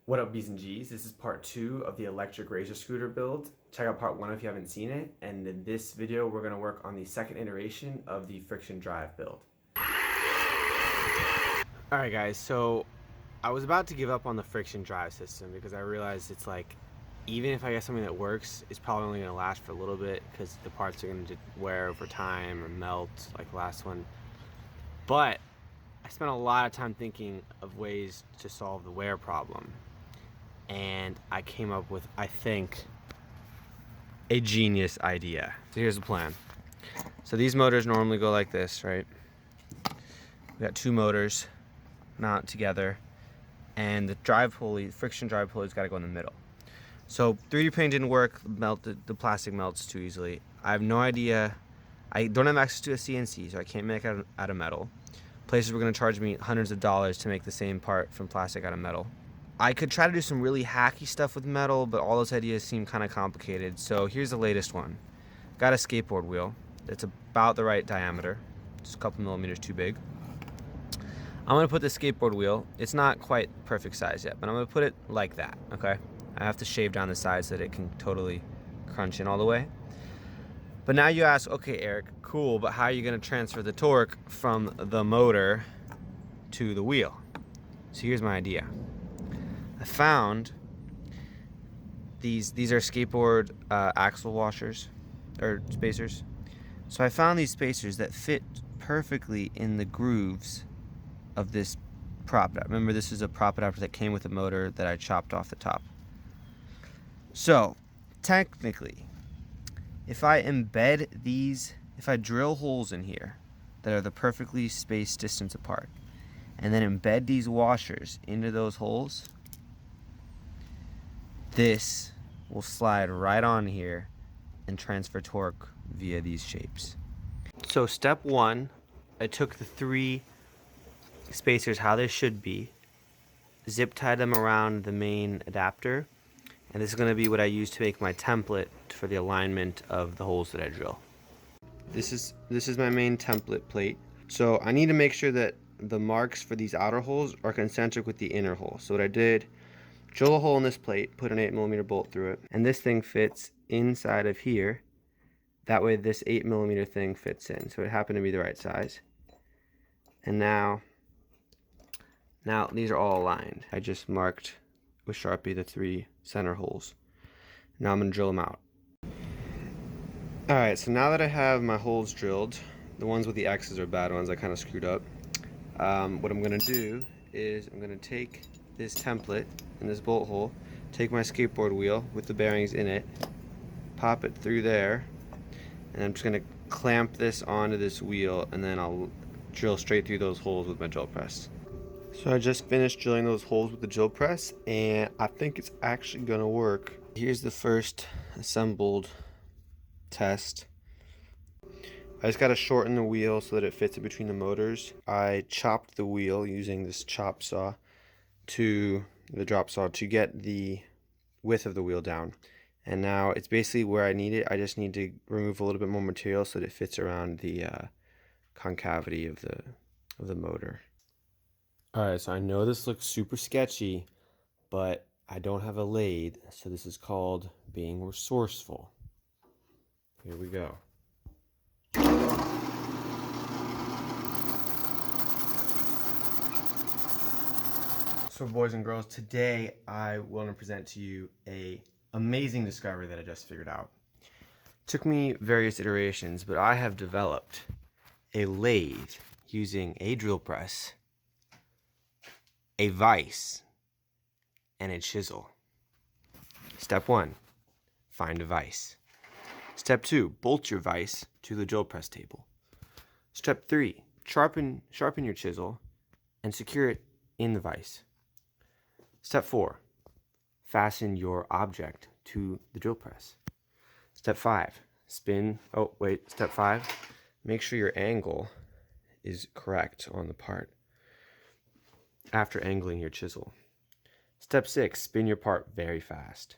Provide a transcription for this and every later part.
What up, B's and G's? This is part 2 of the electric razor scooter build. Check out part 1 if you haven't seen it. And in this video, we're going to work on the second iteration of the friction drive build. Alright guys, so I was about to give up on the friction drive system because I realized it's like, even if I get something that works, it's probably only going to last for a little bit because the parts are going to wear over time or melt like the last one. But I spent a lot of time thinking of ways to solve the wear problem. And I came up with, I think, a genius idea. So here's the plan. So these motors normally go like this, right? We got 2 motors mount together, and the drive pulley, friction drive pulley's got to go in the middle. So 3D printing didn't work. The plastic melts too easily. I have no idea. I don't have access to a CNC, so I can't make it out of metal. Places were going to charge me hundreds of dollars to make the same part from plastic out of metal. I could try to do some really hacky stuff with metal, but all those ideas seem kind of complicated. So here's the latest one. Got a skateboard wheel that's about the right diameter, just a couple millimeters too big. I'm gonna put the skateboard wheel, it's not quite perfect size yet, but I'm gonna put it like that, okay? I have to shave down the sides so that it can totally crunch in all the way. But now you ask, okay Eric, cool, but how are you gonna transfer the torque from the motor to the wheel? So here's my idea. I found these are skateboard axle washers or spacers. So I found these spacers that fit perfectly in the grooves of this prop adapter. Remember, this is a prop adapter that came with a motor that I chopped off the top. So technically, if I embed these, if I drill holes in here that are the perfectly spaced distance apart, and then embed these washers into those holes, this will slide right on here and transfer torque via these shapes. So step 1, I took the 3 spacers how they should be, zip tied them around the main adapter, and this is going to be what I use to make my template for the alignment of the holes that I drill. This is my main template plate. So I need to make sure that the marks for these outer holes are concentric with the inner hole. So what I did, drill a hole in this plate, put an 8mm bolt through it, and this thing fits inside of here. That way this 8mm thing fits in. So it happened to be the right size. And now these are all aligned. I just marked with Sharpie the 3 center holes. Now I'm gonna drill them out. Alright, so now that I have my holes drilled, the ones with the X's are bad ones, I kind of screwed up. What I'm gonna do is I'm gonna take this template in this bolt hole, take my skateboard wheel with the bearings in it, pop it through there, and I'm just gonna clamp this onto this wheel, and then I'll drill straight through those holes with my drill press. So I just finished drilling those holes with the drill press, and I think it's actually gonna work. Here's the first assembled test. I just gotta shorten the wheel so that it fits in between the motors. I chopped the wheel using this chop saw to the drop saw to get the width of the wheel down. And now it's basically where I need it. I just need to remove a little bit more material so that it fits around the concavity of the motor. Alright, so I know this looks super sketchy, but I don't have a lathe, so this is called being resourceful. Here we go. So boys and girls, today I want to present to you an amazing discovery that I just figured out. Took me various iterations, but I have developed a lathe using a drill press, a vise, and a chisel. Step 1, find a vise. Step 2, bolt your vise to the drill press table. Step 3, sharpen your chisel and secure it in the vise. Step 4, fasten your object to the drill press. Step 5, Step 5, make sure your angle is correct on the part after angling your chisel. Step 6, spin your part very fast.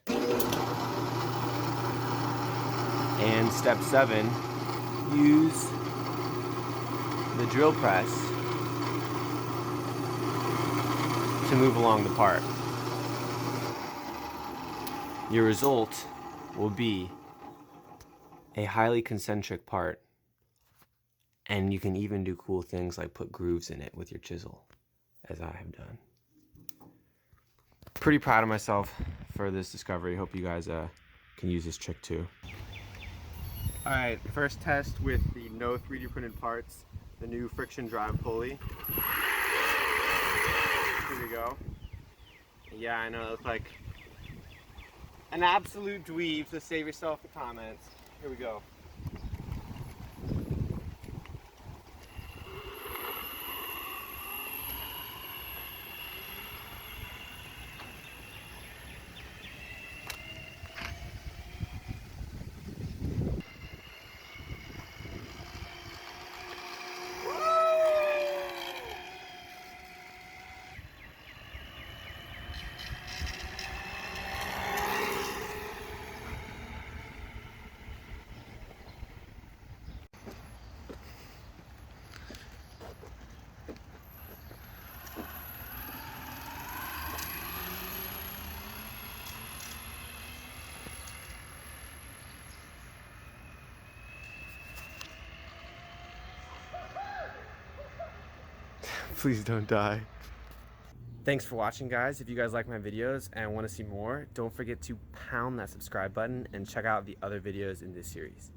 And step 7, use the drill press to move along the part. your result will be a highly concentric part, and you can even do cool things like put grooves in it with your chisel, as I have done. Pretty proud of myself for this discovery. Hope you guys can use this trick too. All right, first test with the no 3D printed parts, the new friction drive pulley. Here we go. Yeah, I know, it looks like an absolute dweeb, so save yourself the comments. Here we go. Please don't die. Thanks for watching, guys. If you guys like my videos and want to see more, don't forget to pound that subscribe button and check out the other videos in this series.